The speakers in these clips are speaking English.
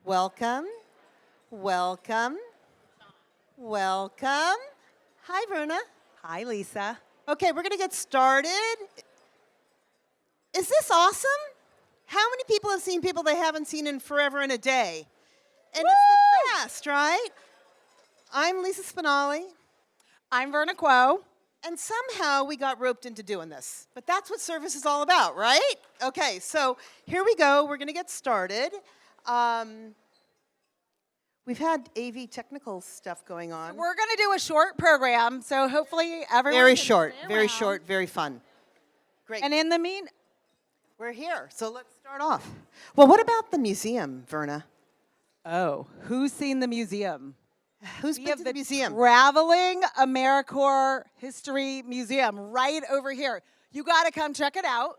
Welcome, welcome, welcome. Hi, Verna. Hi, Lisa. Okay, we're going to get started. Is this awesome? How many people have seen people they haven't seen in forever and a day? And Woo! it's the best, right? I'm Lisa Spinelli. I'm Verna Quo. And somehow we got roped into doing this. But that's what service is all about, right? Okay, so here we go. We're going to get started. We've had AV technical stuff going on. We're going to do a short program, so hopefully everyone Very can short, stay very around. short, very fun. Great. And in the mean, We're here, so let's start off. Well, what about the museum, Verna? who's seen the museum? Who's We been have to the museum? Traveling AmeriCorps History Museum right over here. You got to come check it out.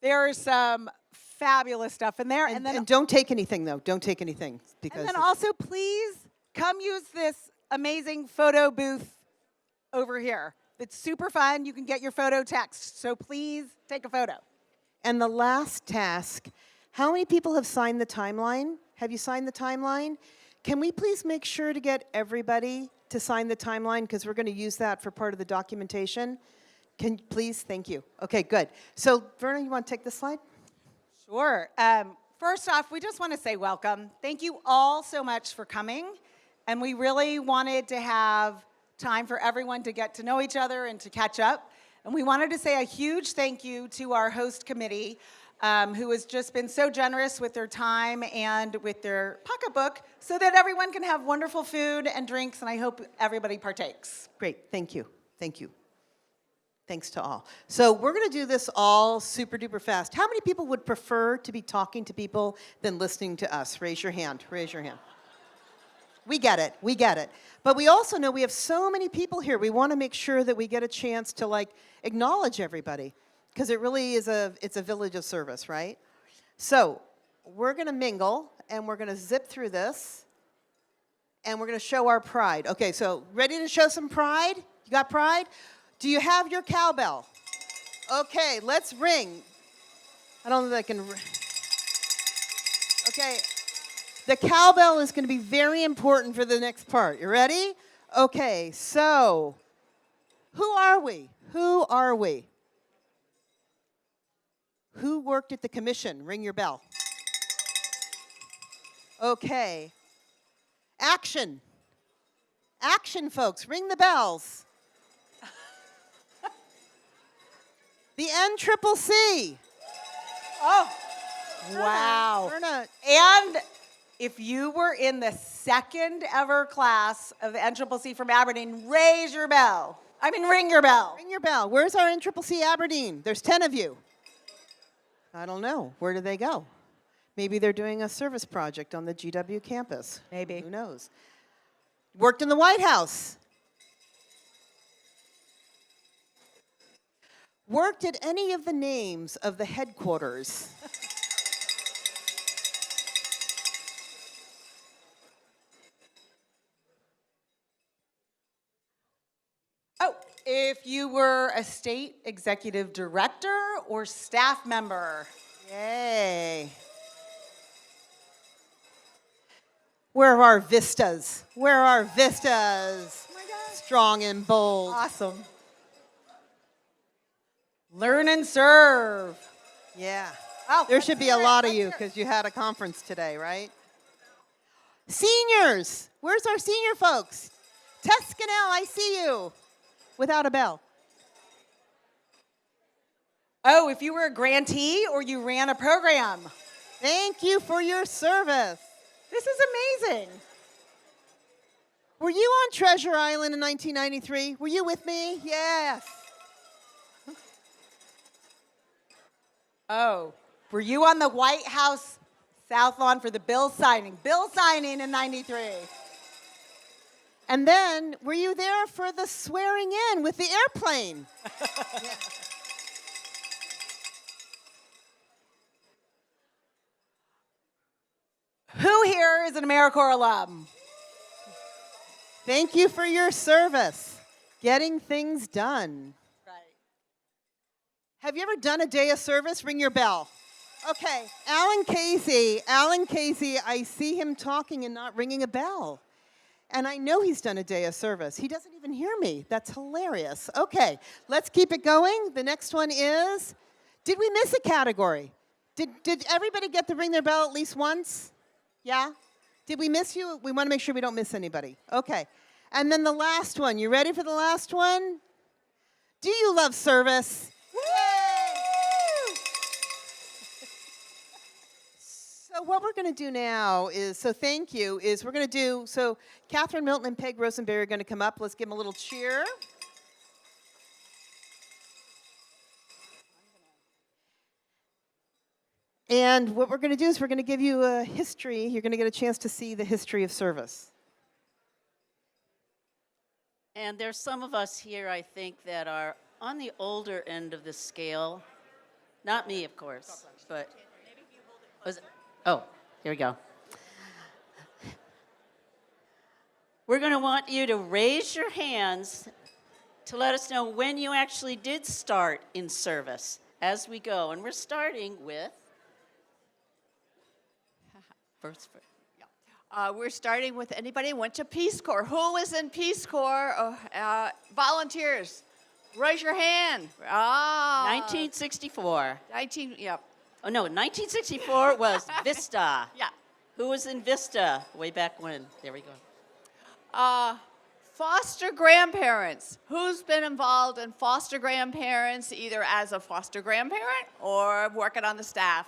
There's some fabulous stuff in there. And don't take anything, though. Don't take anything. Because And then also, please come use this amazing photo booth over here. It's super fun. You can get your photo text. So please take a photo. And the last task, how many people have signed the timeline? Have you signed the timeline? Can we please make sure to get everybody to sign the timeline because we're going to use that for part of the documentation? Can please? Thank you. Okay, good. So, Verna, you want to take this slide? Sure. First off, we just want to say welcome. Thank you all so much for coming. And we really wanted to have time for everyone to get to know each other and to catch up. And we wanted to say a huge thank you to our host committee, who has just been so generous with their time and with their pocketbook so that everyone can have wonderful food and drinks, and I hope everybody partakes. Great. Thank you. Thank you. Thanks to all. So we're going to do this all super duper fast. How many people would prefer to be talking to people than listening to us? Raise your hand. Raise your hand. We get it. We get it. But we also know we have so many people here. We want to make sure that we get a chance to acknowledge everybody because it really is it's a village of service, right? So we're going to mingle and we're going to zip through this and we're going to show our pride. Okay, so ready to show some pride? You got pride? Do you have your cowbell? Okay, let's ring. I don't know if I can. Okay, the cowbell is going to be very important for the next part. You ready? Okay, so who are we? Who are we? Who worked at the commission? Ring your bell. Okay. Action. Action, folks. Ring the bells. The NCCC. Oh, wow. Verna. And if you were in the second ever class of the NCCC from Aberdeen, ring your bell. Ring your bell. Where's our NCCC Aberdeen? There's 10 of you. I don't know. Where did they go? Maybe they're doing a service project on the GW campus. Maybe. Who knows? Worked in the White House. Worked at any of the names of the headquarters. Oh, if you were a state executive director or staff member. Yay. Where are our vistas? Where are our vistas? Oh my gosh. Strong and bold. Awesome. Learn and serve. Yeah. Oh, There let's should be hear a it, lot of let's you hear it. because you had a conference today, right? Seniors. Where's our senior folks? Tuscanel, I see you. Without a bell. Oh, if you were a grantee or you ran a program. Thank you for your service. This is amazing. Were you on Treasure Island in 1993? Were you with me? Yes. Oh, were you on the White House South Lawn for the bill signing? Bill signing in 93. And then, were you there for the swearing in with the airplane? Yeah. Who here is an AmeriCorps alum? Thank you for your service. Getting things done. Right. Have you ever done a day of service? Ring your bell. Okay, Alan Casey. Alan Casey, I see him talking and not ringing a bell. And I know he's done a day of service. He doesn't even hear me. That's hilarious. Okay, let's keep it going. The next one is, did we miss a category? Did everybody get to ring their bell at least once? Yeah? Did we miss you? We want to make sure we don't miss anybody. Okay. And then the last one. You ready for the last one? Do you love service? So what we're going to do now is, thank you, is we're going to do, Catherine Milton and Peg Rosenberry are going to come up. Let's give them a little cheer. And what we're going to do is we're going to give you a history. You're going to get a chance to see the history of service. And there's some of us here, I think, that are on the older end of the scale. Not me, of course, but oh, here we go. We're going to want you to raise your hands to let us know when you actually did start in service as we go. And we're starting with we're starting with anybody who went to Peace Corps. Who was in Peace Corps? Volunteers. Raise your hand. 1964. Yep. Oh, no, 1964 was Vista. Yeah. Who was in Vista way back when? There we go. Foster grandparents. Who's been involved in foster grandparents, either as a foster grandparent or working on the staff?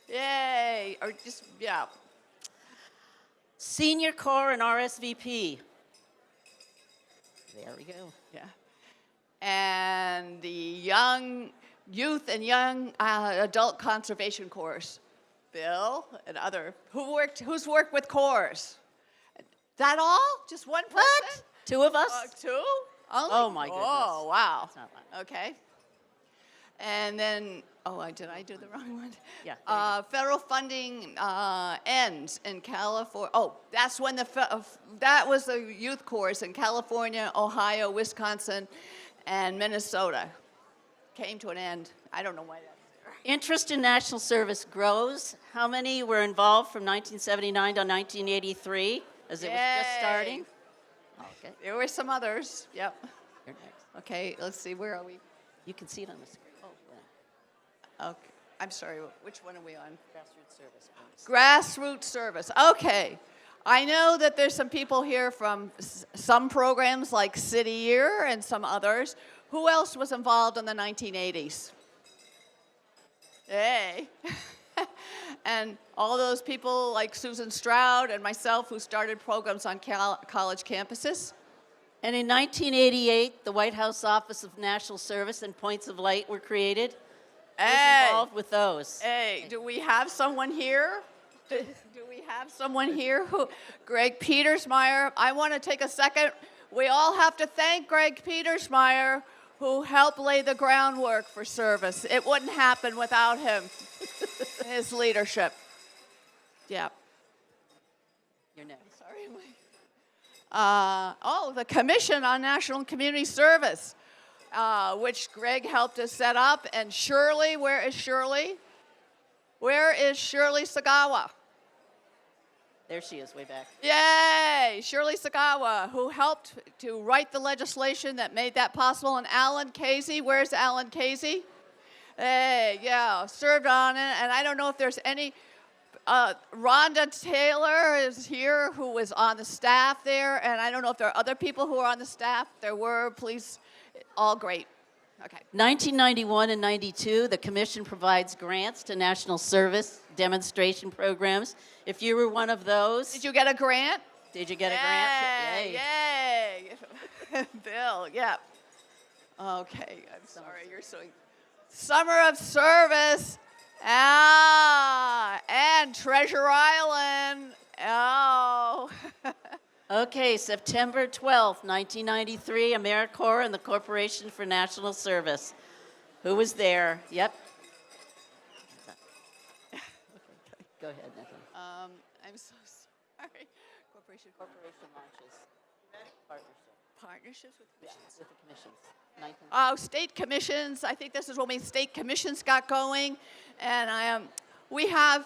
Yay. Or just, yeah. Senior Corps and RSVP. There we go. Yeah. And the youth and young adult conservation course. Bill and who's worked with corps? That all? Just one person? What? Two of us? Two? Only? Oh, my goodness. Oh, wow. That's not much. Okay. And then, did I do the wrong one? Yeah. Federal funding ends in California. Oh, that's when that was the youth course in California, Ohio, Wisconsin, and Minnesota. Came to an end. I don't know why that's there. Interest in national service grows. How many were involved from 1979 to 1983 as it was just starting? Okay, There were some others. Yep. you're next. Okay, let's see. Where are we? You can see it on the screen. Oh, yeah. Okay. I'm sorry. Which one are we on? Grassroots service. Please. Grassroots service. Okay. I know that there's some people here from some programs like City Year and some others. Who else was involved in the 1980s? Hey. And all those people like Susan Stroud and myself who started programs on college campuses. And in 1988, the White House Office of National Service and Points of Light were created. Who was involved with those? Hey, do we have someone here? Do we have someone here who, Greg Petersmeyer? I want to take a second. We all have to thank Greg Petersmeyer, who helped lay the groundwork for service. It wouldn't happen without him, his leadership. Yeah. You're next. Sorry. The Commission on National and Community Service, which Greg helped us set up. And Shirley, where is Shirley? Where is Shirley Sagawa? There she is, way back. Yay! Shirley Sagawa, who helped to write the legislation that made that possible. And Alan Casey, where's Alan Casey? Hey, yeah, served on it. And I don't know if there's any. Rhonda Taylor is here, who was on the staff there. And I don't know if there are other people who are on the staff. There were, please, all great. Okay. 1991 and 92, the Commission provides grants to national service demonstration programs. If you were one of those, Did you get a grant? did you get a grant? Yay! Bill, yeah. Okay, I'm sorry, you're so. Summer of Service. And Treasure Island. Oh. Okay, September 12th, 1993, AmeriCorps and the Corporation for National Service. Who was there? Yep. Go ahead, Nathan. I'm so sorry. Corporation launches. Partnerships with commissions. With the commissions. State commissions. I think this is when state commissions got going. And we have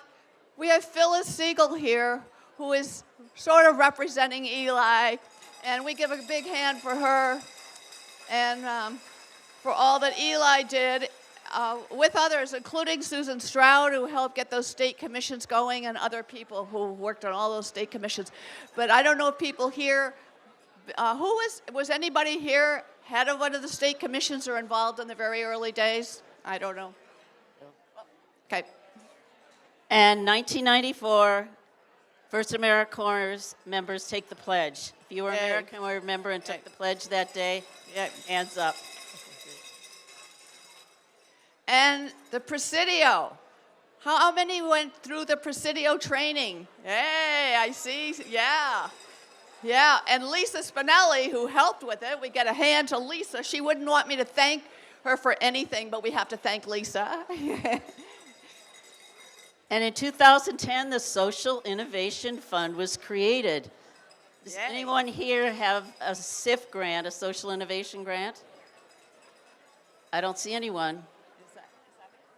Phyllis Siegel here, who is sort of representing Eli, and we give a big hand for her and for all that Eli did with others, including Susan Stroud, who helped get those state commissions going, and other people who worked on all those state commissions. But I don't know if people here, was anybody here head of one of the state commissions or involved in the very early days? I don't know. Okay. And 1994, first AmeriCorps members take the pledge. If you were an Hey. AmeriCorps member and took the pledge that day, hands up. And the Presidio. How many went through the Presidio training? Hey, I see. Yeah. Yeah. And Lisa Spinelli, who helped with it. We get a hand to Lisa. She wouldn't want me to thank her for anything, but we have to thank Lisa. And in 2010, the Social Innovation Fund was created. Does Yay. anyone here have a SIF grant, a Social Innovation Grant? I don't see anyone.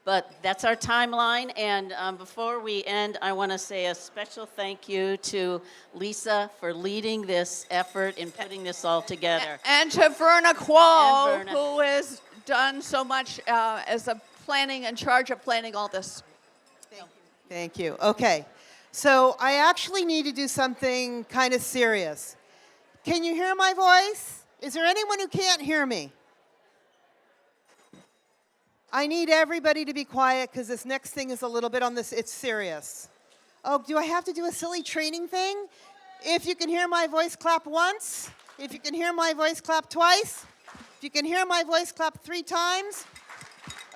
But that's our timeline, and before we end, I want to say a special thank you to Lisa for leading this effort in putting this all together. And to Verna Quo, And Verna. who has done so much as a planning, in charge of planning all this. Thank you. Okay. So I actually need to do something kind of serious. Can you hear my voice? Is there anyone who can't hear me? I need everybody to be quiet because this next thing is a little bit on this. It's serious. Oh, do I have to do a silly training thing? If you can hear my voice, clap once. If you can hear my voice, clap twice. If you can hear my voice, clap 3 times.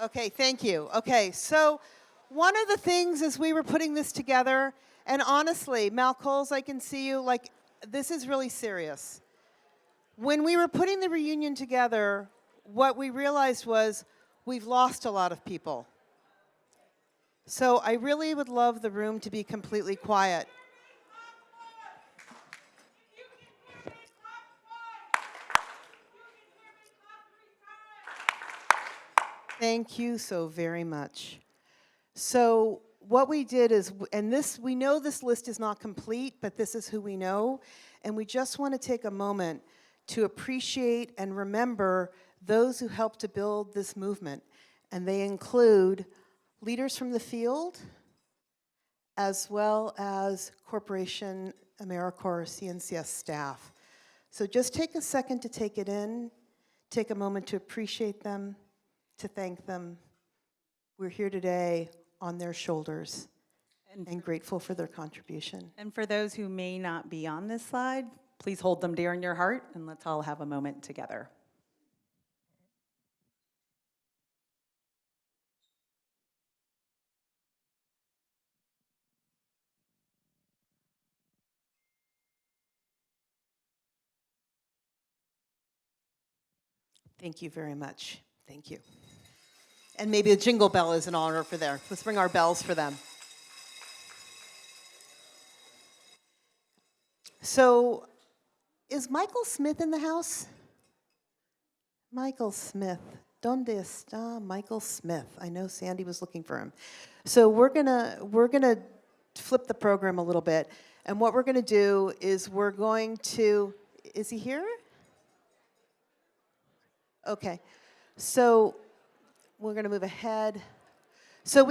Okay, thank you. Okay, so one of the things as we were putting this together, and honestly, Mal Coles, I can see you, like, this is really serious. When we were putting the reunion together, what we realized was we've lost a lot of people. So I really would love the room to be completely quiet. Thank you so very much. So what we did is, and this, we know this list is not complete, but this is who we know, and we just want to take a moment to appreciate and remember those who helped to build this movement. And they include leaders from the field, as well as Corporation AmeriCorps CNCS staff. So just take a second to take it in, take a moment to appreciate them, to thank them. We're here today on their shoulders and grateful for their contribution. And for those who may not be on this slide, please hold them dear in your heart, and let's all have a moment together. Thank you very much. Thank you. And maybe a jingle bell is an honor for there. Let's ring our bells for them. So, is Michael Smith in the house? Michael Smith. ¿Dónde está Michael Smith? I know Sandy was looking for him. So we're gonna flip the program a little bit, and what we're gonna do is we're going to. Is he here? Okay. So we're going to move ahead. So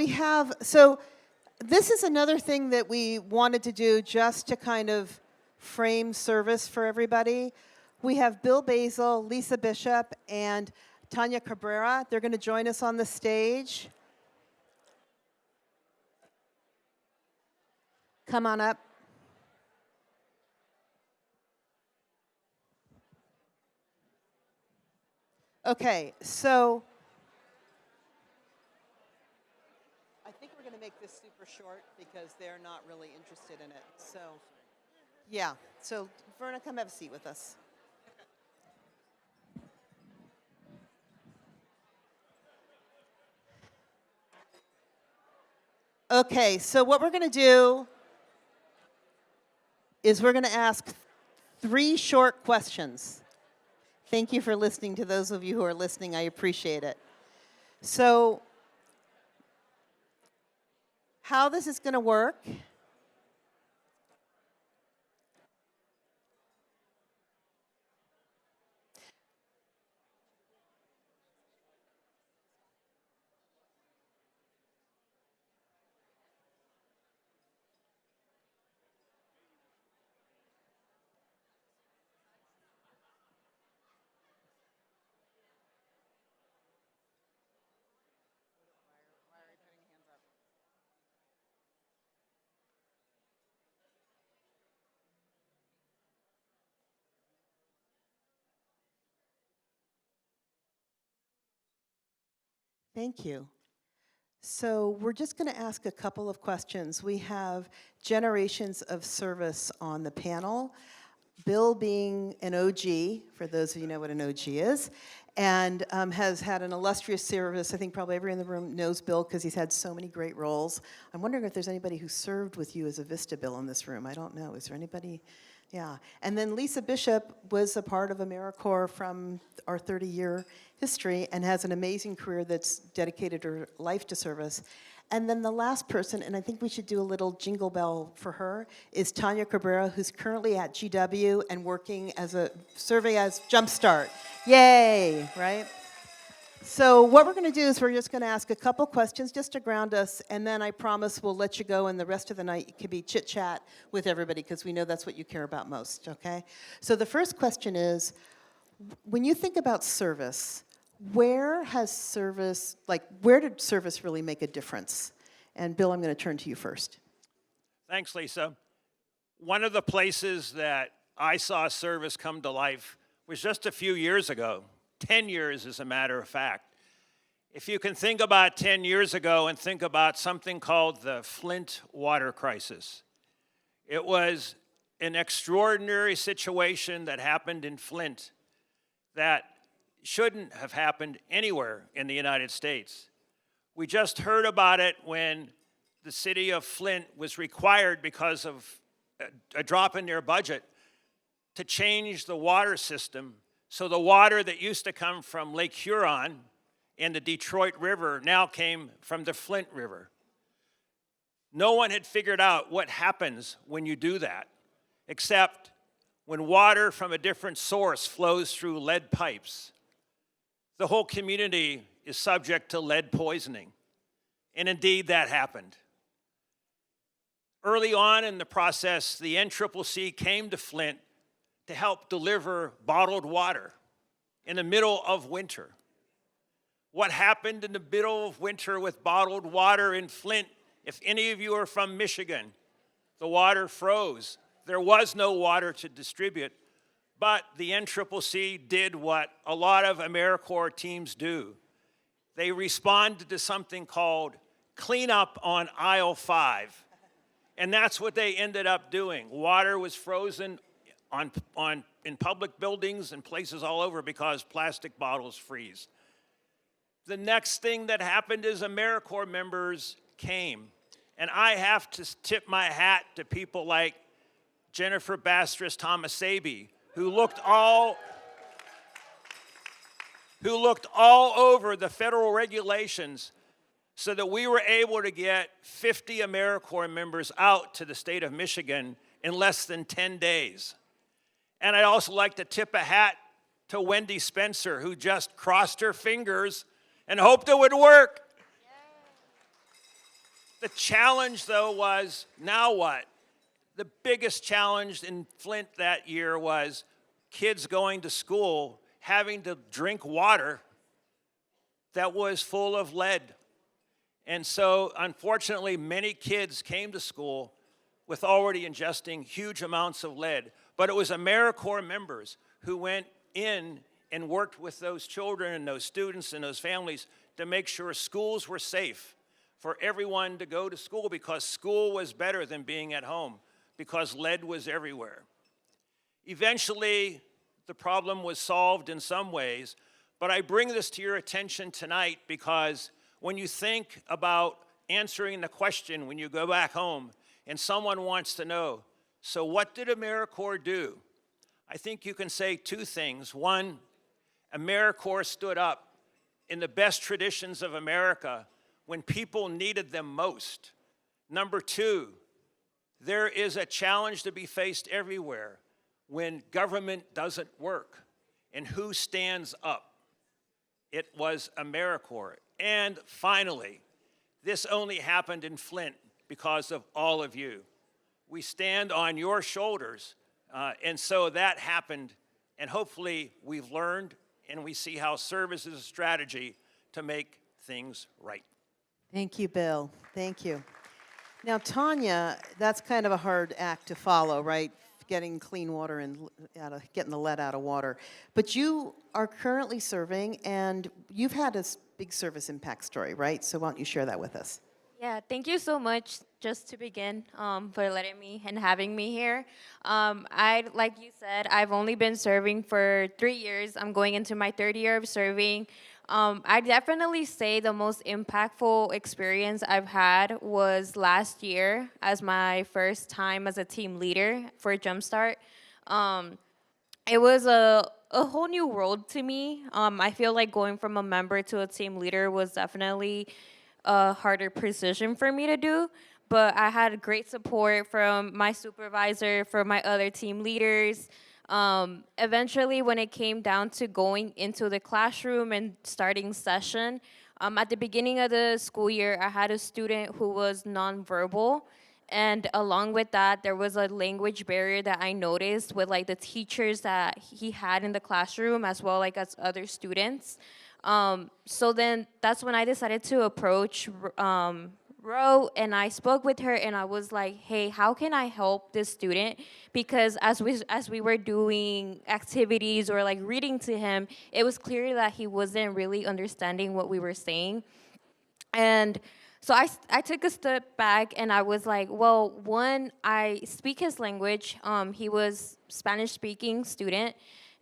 this is another thing that we wanted to do just to kind of frame service for everybody. We have Bill Basil, Lisa Bishop, and Tanya Cabrera. They're going to join us on the stage. Come on up. Okay, so I think we're going to make this super short because they're not really interested in it. So, yeah. So, Verna, come have a seat with us. Okay, so what we're going to do is we're going to ask 3 short questions. Thank you for listening to those of you who are listening. I appreciate it. So how this is going to work. Thank you. So we're just going to ask a couple of questions. We have generations of service on the panel. Bill being an OG, for those of you who know what an OG is, and has had an illustrious service. I think probably everyone in the room knows Bill because he's had so many great roles. I'm wondering if there's anybody who served with you as a Vista Bill in this room. I don't know. Is there anybody? Yeah. And then Lisa Bishop was a part of AmeriCorps from our 30-year history and has an amazing career that's dedicated her life to service. And then the last person, and I think we should do a little jingle bell for her, is Tanya Cabrera, who's currently at GW and serving as Jumpstart. Yay, right? So what we're going to do is we're just going to ask a couple questions just to ground us, and then I promise we'll let you go, and the rest of the night it could be chit-chat with everybody because we know that's what you care about most, okay? So the first question is, when you think about service, where did service really make a difference? And Bill, I'm going to turn to you first. Thanks, Lisa. One of the places that I saw service come to life was just a few years ago, 10 years as a matter of fact. If you can think about 10 years ago and think about something called the Flint water crisis, it was an extraordinary situation that happened in Flint that shouldn't have happened anywhere in the United States. We just heard about it when the city of Flint was required, because of a drop in their budget, to change the water system. So the water that used to come from Lake Huron and the Detroit River now came from the Flint River. No one had figured out what happens when you do that, except when water from a different source flows through lead pipes, the whole community is subject to lead poisoning. And indeed, that happened. Early on in the process, the NCCC came to Flint to help deliver bottled water in the middle of winter. What happened in the middle of winter with bottled water in Flint? If any of you are from Michigan, the water froze. There was no water to distribute. But the NCCC did what a lot of AmeriCorps teams do. They responded to something called cleanup on aisle 5. And that's what they ended up doing. Water was frozen in public buildings and places all over because plastic bottles freeze. The next thing that happened is AmeriCorps members came. And I have to tip my hat to people like Jennifer Bastris Tomasabi, who looked all over the federal regulations so that we were able to get 50 AmeriCorps members out to the state of Michigan in less than 10 days. And I'd also like to tip a hat to Wendy Spencer, who just crossed her fingers and hoped it would work. The challenge, though, was now what? The biggest challenge in Flint that year was kids going to school having to drink water that was full of lead. And so, unfortunately, many kids came to school with already ingesting huge amounts of lead. But it was AmeriCorps members who went in and worked with those children and those students and those families to make sure schools were safe for everyone to go to school, because school was better than being at home, because lead was everywhere. Eventually, the problem was solved in some ways, but I bring this to your attention tonight because when you think about answering the question when you go back home and someone wants to know, so what did AmeriCorps do? I think you can say two things. One, AmeriCorps stood up in the best traditions of America when people needed them most. Number two, there is a challenge to be faced everywhere when government doesn't work. And who stands up? It was AmeriCorps. And finally, this only happened in Flint because of all of you. We stand on your shoulders, and so that happened, and hopefully we've learned and we see how service is a strategy to make things right. Thank you, Bill. Thank you. Now, Tanya, that's kind of a hard act to follow, right? Getting clean water and getting the lead out of water. But you are currently serving, and you've had a big service impact story, right? So why don't you share that with us? Yeah, thank you so much, just to begin, for letting me and having me here. Like you said, I've only been serving for 3 years. I'm going into my third year of serving. I definitely say the most impactful experience I've had was last year as my first time as a team leader for Jumpstart. It was a whole new world to me. I feel like going from a member to a team leader was definitely a harder position for me to do, but I had great support from my supervisor, from my other team leaders. Eventually, when it came down to going into the classroom and starting session, at the beginning of the school year, I had a student who was nonverbal. And along with that, there was a language barrier that I noticed with like the teachers that he had in the classroom as well like as other students. So then that's when I decided to approach Ro, and I spoke with her and I was like, hey, how can I help this student? Because as we were doing activities or like reading to him, it was clear that he wasn't really understanding what we were saying. And so I took a step back and I was like, well, one, I speak his language. He was Spanish-speaking student.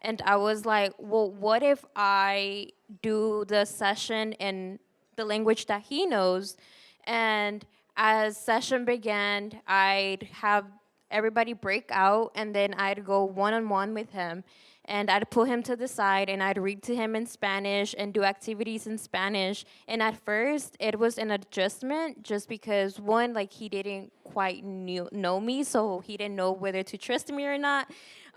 And I was like, well, what if I do the session in the language that he knows? And as session began, I'd have everybody break out, and then I'd go one-on-one with him. And I'd pull him to the side, and I'd read to him in Spanish and do activities in Spanish. And at first, it was an adjustment just because, one, like he didn't quite know me, so he didn't know whether to trust me or not.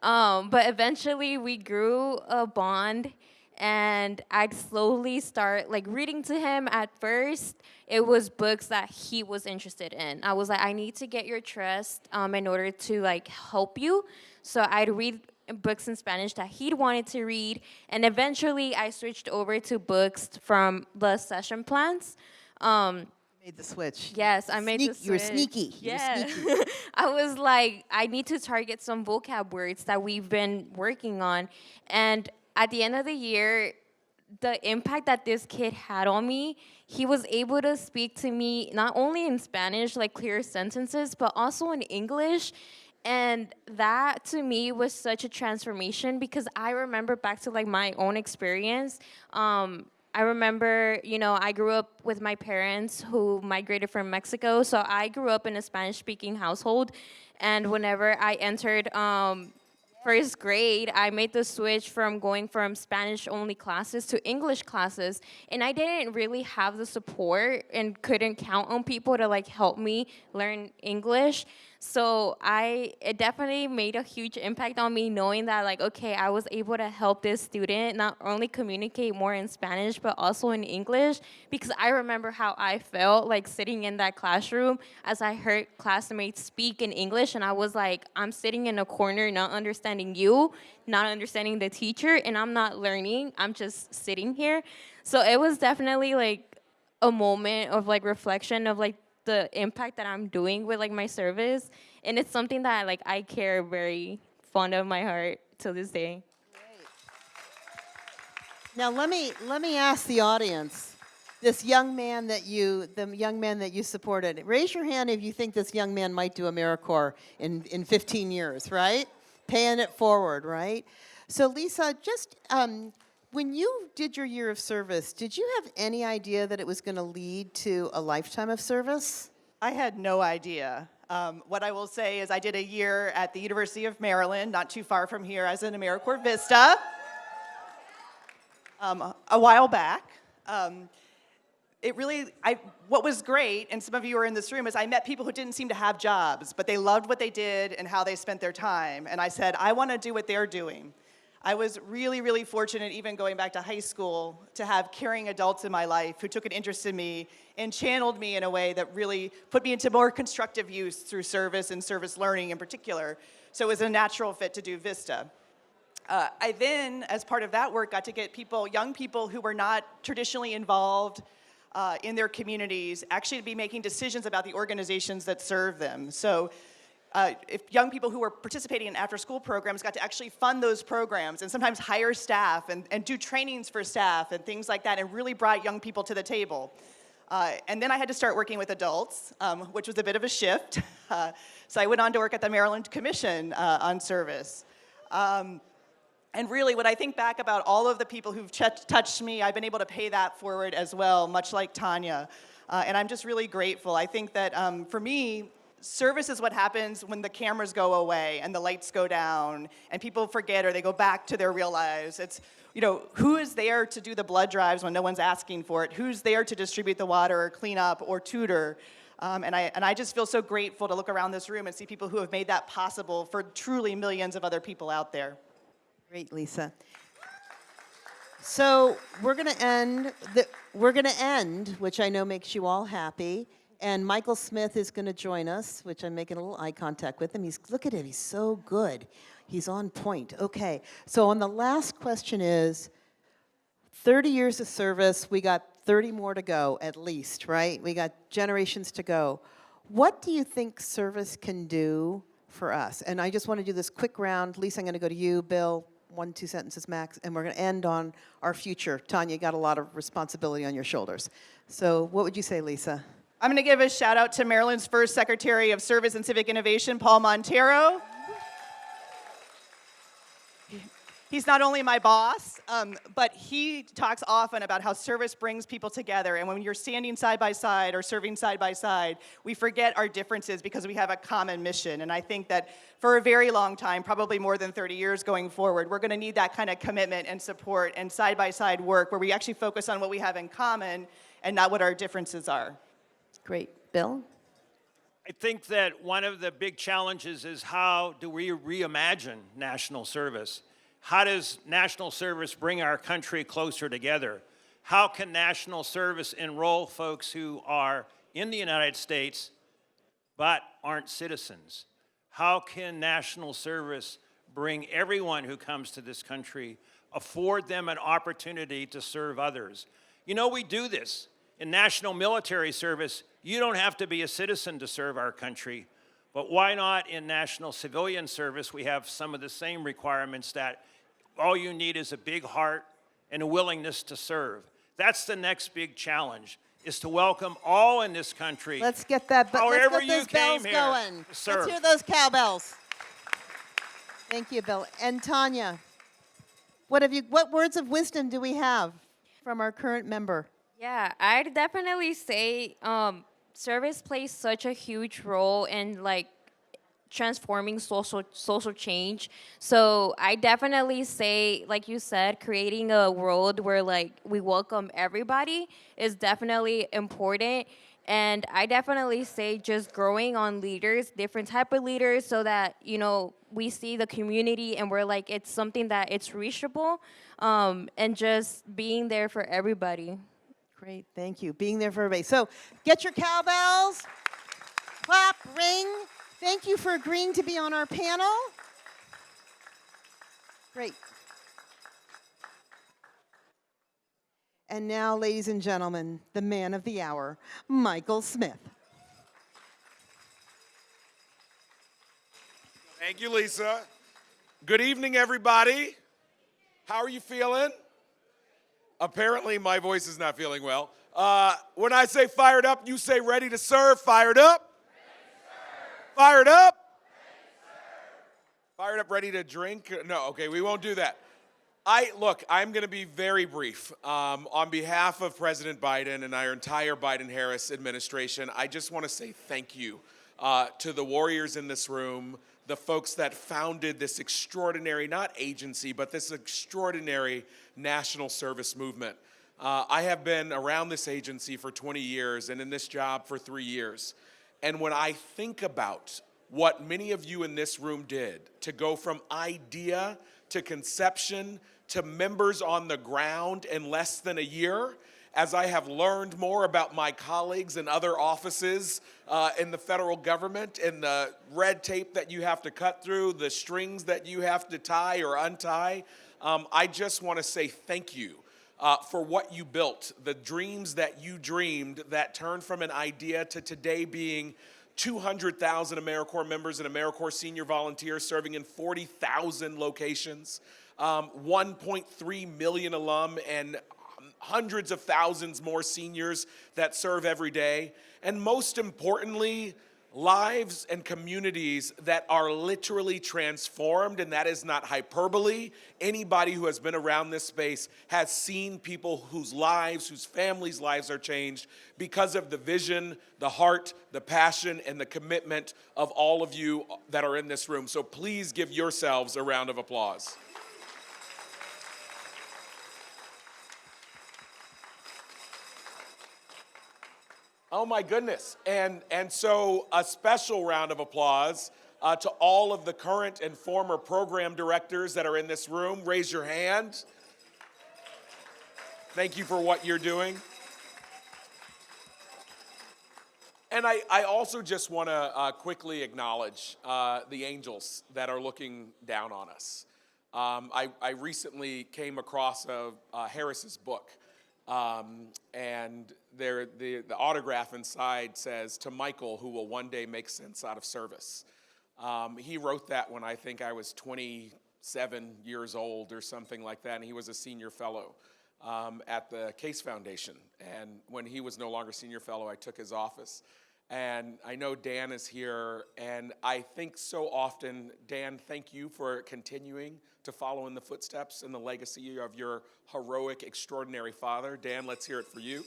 But eventually, we grew a bond, and I'd slowly start like reading to him. At first, it was books that he was interested in. I was like, I need to get your trust in order to like help you. So I'd read books in Spanish that he'd wanted to read, and eventually I switched over to books from the session plans. Made the switch. Yes, I made the switch. You were sneaky. Yeah. You were sneaky. I was like, I need to target some vocab words that we've been working on. And at the end of the year, the impact that this kid had on me, he was able to speak to me not only in Spanish, like clear sentences, but also in English. And that to me was such a transformation because I remember back to like my own experience. I remember, I grew up with my parents who migrated from Mexico. So I grew up in a Spanish-speaking household. And whenever I entered first grade, I made the switch from going from Spanish-only classes to English classes. And I didn't really have the support and couldn't count on people to like help me learn English. So it definitely made a huge impact on me knowing that like, okay, I was able to help this student not only communicate more in Spanish, but also in English, because I remember how I felt like sitting in that classroom as I heard classmates speak in English, and I was like, I'm sitting in a corner not understanding you, not understanding the teacher, and I'm not learning, I'm just sitting here. So it was definitely like a moment of like reflection of like the impact that I'm doing with like my service, and it's something that like I care very fond of my heart till this day. Now let me ask the audience, the young man that you supported. Raise your hand if you think this young man might do AmeriCorps in 15 years, right? Paying it forward, right? So Lisa, just when you did your year of service, did you have any idea that it was going to lead to a lifetime of service? I had no idea. What I will say is I did a year at the University of Maryland, not too far from here, as an AmeriCorps Vista a while back. what was great, and some of you are in this room, is I met people who didn't seem to have jobs, but they loved what they did and how they spent their time. And I said, I want to do what they're doing. I was really, really fortunate, even going back to high school, to have caring adults in my life who took an interest in me and channeled me in a way that really put me into more constructive use through service and service learning in particular. So it was a natural fit to do VISTA. I then, as part of that work, got to get young people who were not traditionally involved in their communities, actually to be making decisions about the organizations that serve them. So if young people who were participating in after-school programs got to actually fund those programs and sometimes hire staff and do trainings for staff and things like that, and really brought young people to the table. And then I had to start working with adults, which was a bit of a shift. So I went on to work at the Maryland Commission on Service. And really, when I think back about all of the people who've touched me, I've been able to pay that forward as well, much like Tanya. And I'm just really grateful. I think that for me, service is what happens when the cameras go away and the lights go down and people forget or they go back to their real lives. It's, who is there to do the blood drives when no one's asking for it? Who's there to distribute the water or clean up or tutor? And I just feel so grateful to look around this room and see people who have made that possible for truly millions of other people out there. Great, Lisa. So we're going to end, which I know makes you all happy. And Michael Smith is going to join us, which I'm making a little eye contact with him. Look at him, he's so good. He's on point. Okay, so on the last question is, 30 years of service, we got 30 more to go at least, right? We got generations to go. What do you think service can do for us? And I just want to do this quick round. Lisa, I'm going to go to you. Bill, 1-2 sentences max, and we're going to end on our future. Tanya, you got a lot of responsibility on your shoulders. So what would you say, Lisa? I'm going to give a shout out to Maryland's first Secretary of Service and Civic Innovation, Paul Montero. He's not only my boss, but he talks often about how service brings people together. And when you're standing side by side or serving side by side, we forget our differences because we have a common mission. And I think that for a very long time, probably more than 30 years going forward, we're going to need that kind of commitment and support and side by side work where we actually focus on what we have in common and not what our differences are. Great. Bill? I think that one of the big challenges is how do we reimagine national service? How does national service bring our country closer together? How can national service enroll folks who are in the United States but aren't citizens? How can national service bring everyone who comes to this country, afford them an opportunity to serve others? We do this. In national military service, you don't have to be a citizen to serve our country, but why not in national civilian service? We have some of the same requirements that all you need is a big heart and a willingness to serve. That's the next big challenge, is to welcome all in this country. Let's get that. However let's get those you came bells here going. to serve. Let's hear those cowbells. Thank you, Bill. And Tanya, what words of wisdom do we have from our current member? Yeah, I'd definitely say service plays such a huge role in transforming social change. So I definitely say, like you said, creating a world where we welcome everybody is definitely important. And I definitely say just growing on leaders, different type of leaders, so that we see the community and we're it's something that it's reachable, and just being there for everybody. Great, thank you. Being there for everybody. So get your cowbells, clap, ring. Thank you for agreeing to be on our panel. Great. And now, ladies and gentlemen, the man of the hour, Michael Smith. Thank you, Lisa. Good evening, everybody. How are you feeling? Apparently, my voice is not feeling well. When I say fired up, you say ready to serve. Fired up? Fired up? Fired up, ready to drink? No, okay, we won't do that. I'm going to be very brief. On behalf of President Biden and our entire Biden-Harris administration, I just want to say thank you to the warriors in this room, the folks that founded this extraordinary, not agency, but this extraordinary national service movement. I have been around this agency for 20 years and in this job for 3 years. And when I think about what many of you in this room did to go from idea to conception to members on the ground in less than a year, as I have learned more about my colleagues in other offices in the federal government and the red tape that you have to cut through, the strings that you have to tie or untie, I just want to say thank you for what you built, the dreams that you dreamed that turned from an idea to today being 200,000 AmeriCorps members and AmeriCorps senior volunteers serving in 40,000 locations, 1.3 million alum, and hundreds of thousands more seniors that serve every day. And most importantly, lives and communities that are literally transformed, and that is not hyperbole. Anybody who has been around this space has seen people whose lives, whose families' lives are changed because of the vision, the heart, the passion, and the commitment of all of you that are in this room. So please give yourselves a round of applause. Oh my goodness. And so a special round of applause to all of the current and former program directors that are in this room. Raise your hand. Thank you for what you're doing. And I also just want to quickly acknowledge the angels that are looking down on us. I recently came across Harris's book. And the autograph inside says, "To Michael, who will one day make sense out of service." He wrote that when I think I was 27 years old or something like that, and he was a senior fellow at the Case Foundation. And when he was no longer senior fellow, I took his office. And I know Dan is here, and I think so often, Dan, thank you for continuing to follow in the footsteps and the legacy of your heroic, extraordinary father. Dan, let's hear it for you.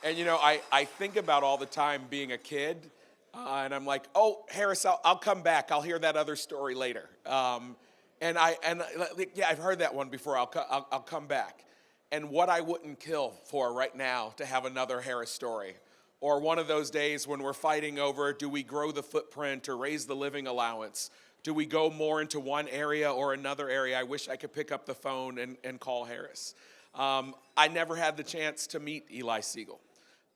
And you know, I think about all the time being a kid, and I'm like, oh, Harris, I'll come back. I'll hear that other story later. Yeah, I've heard that one before. I'll come back. And what I wouldn't kill for right now to have another Harris story. Or one of those days when we're fighting over, do we grow the footprint or raise the living allowance? Do we go more into one area or another area? I wish I could pick up the phone and call Harris. I never had the chance to meet Eli Siegel.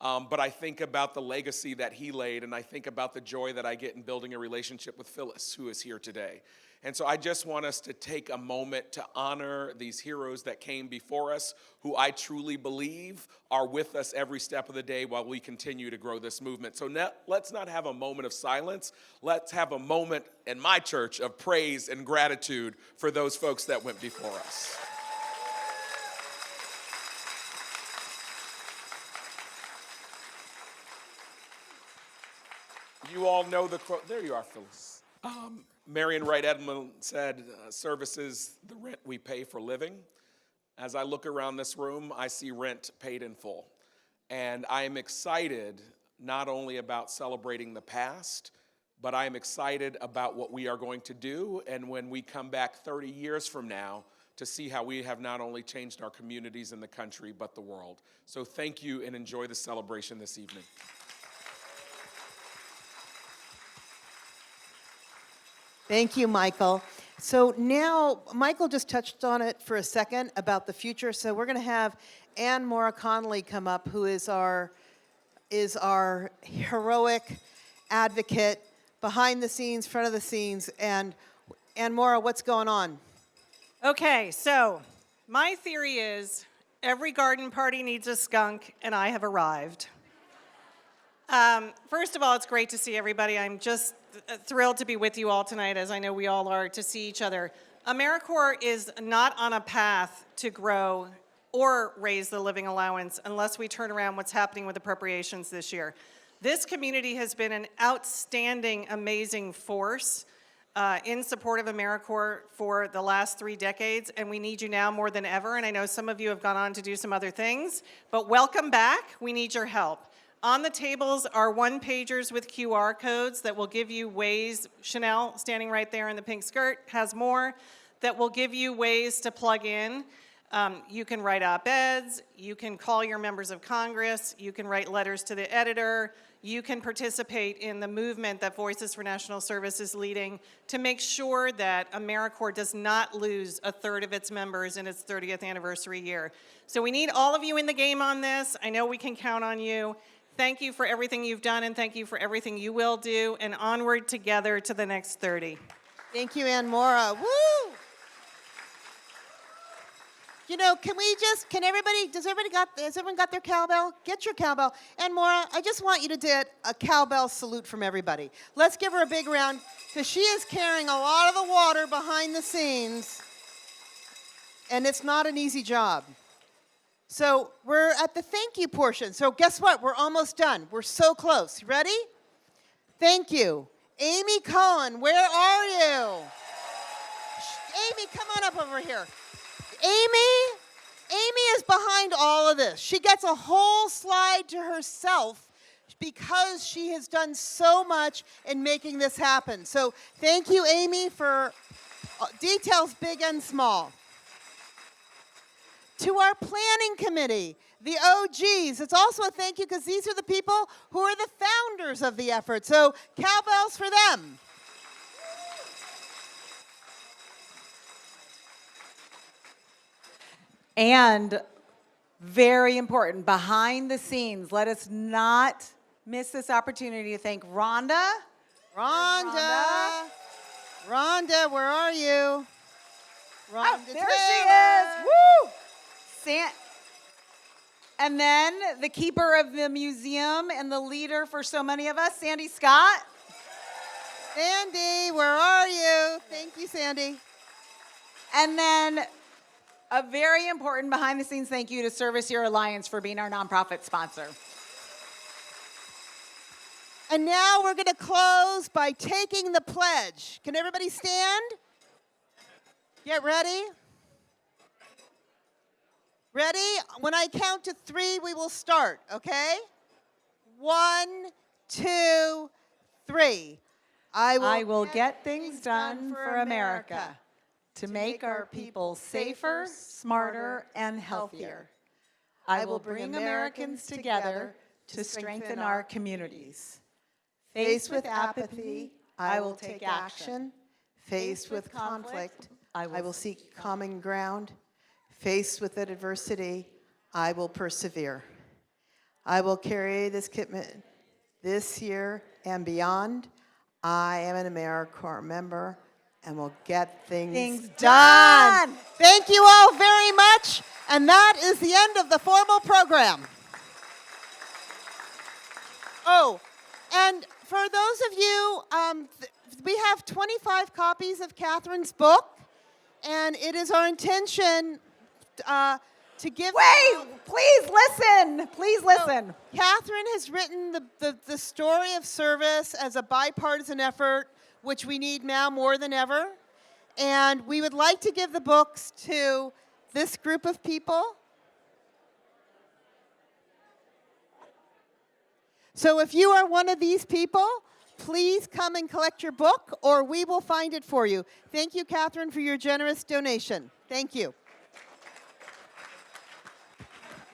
But I think about the legacy that he laid, and I think about the joy that I get in building a relationship with Phyllis, who is here today. And so I just want us to take a moment to honor these heroes that came before us, who I truly believe are with us every step of the day while we continue to grow this movement. So let's not have a moment of silence. Let's have a moment in my church of praise and gratitude for those folks that went before us. You all know the quote. There you are, Phyllis. Marion Wright Edmond said, service is the rent we pay for living. As I look around this room, I see rent paid in full. And I am excited not only about celebrating the past, but I am excited about what we are going to do. And when we come back 30 years from now, to see how we have not only changed our communities and the country, but the world. So thank you and enjoy the celebration this evening. Thank you, Michael. So now, Michael just touched on it for a second about the future. So we're going to have Ann Mora Connolly come up, who is our heroic advocate behind the scenes, front of the scenes. And Ann Mora, what's going on? Okay, so my theory is every garden party needs a skunk, and I have arrived. First of all, it's great to see everybody. I'm just thrilled to be with you all tonight, as I know we all are, to see each other. AmeriCorps is not on a path to grow or raise the living allowance unless we turn around what's happening with appropriations this year. This community has been an outstanding, amazing force in support of AmeriCorps for the last 3 decades, and we need you now more than ever. And I know some of you have gone on to do some other things, but welcome back. We need your help. On the tables are one-pagers with QR codes that will give you ways. Chanel, standing right there in the pink skirt, has more. that will give you ways to plug in. You can write op-eds, you can call your members of Congress, you can write letters to the editor, you can participate in the movement that Voices for National Service is leading to make sure that AmeriCorps does not lose a third of its members in its 30th anniversary year. So we need all of you in the game on this. I know we can count on you. Thank you for everything you've done, and thank you for everything you will do, and onward together to the next 30. Thank you, Ann Mora. Woo! You know, has everyone got their cowbell? Get your cowbell. And Maura, I just want you to do a cowbell salute from everybody. Let's give her a big round, because she is carrying a lot of the water behind the scenes, and it's not an easy job. So we're at the thank you portion. So guess what? We're almost done. We're so close. Ready? Thank you. Amy Cohen, where are you? Amy, come on up over here. Amy is behind all of this. She gets a whole slide to herself because she has done so much in making this happen. So thank you, Amy, for details big and small. To our planning committee, the OGs, it's also a thank you because these are the people who are the founders of the effort. So cowbells for them. And very important, behind the scenes, let us not miss this opportunity to thank Rhonda. Rhonda, where are you? Rhonda There Taylor. she is. Woo! And then the keeper of the museum and the leader for so many of us, Sandy Scott. Sandy, where are you? Thank you, Sandy. And then a very important behind-the-scenes thank you to Service Year Alliance for being our nonprofit sponsor. And now we're going to close by taking the pledge. Can everybody stand? Get ready. Ready? When I count to 3, we will start, okay? 1, 2, 3. I will get things done for America to make our people safer, smarter, and healthier. I will bring Americans together to strengthen our communities. Faced with apathy, I will take action. Faced with conflict, I will seek common ground. Faced with adversity, I will persevere. I will carry this commitment this year and beyond. I am an AmeriCorps member and will get things done. Thank you all very much. And that is the end of the formal program. Oh, and for those of you, we have 25 copies of Catherine's book, and it is our intention to give... Wait, please listen. Please listen. Catherine has written the story of service as a bipartisan effort, which we need now more than ever. And we would like to give the books to this group of people. So if you are one of these people, please come and collect your book, or we will find it for you. Thank you, Catherine, for your generous donation. Thank you.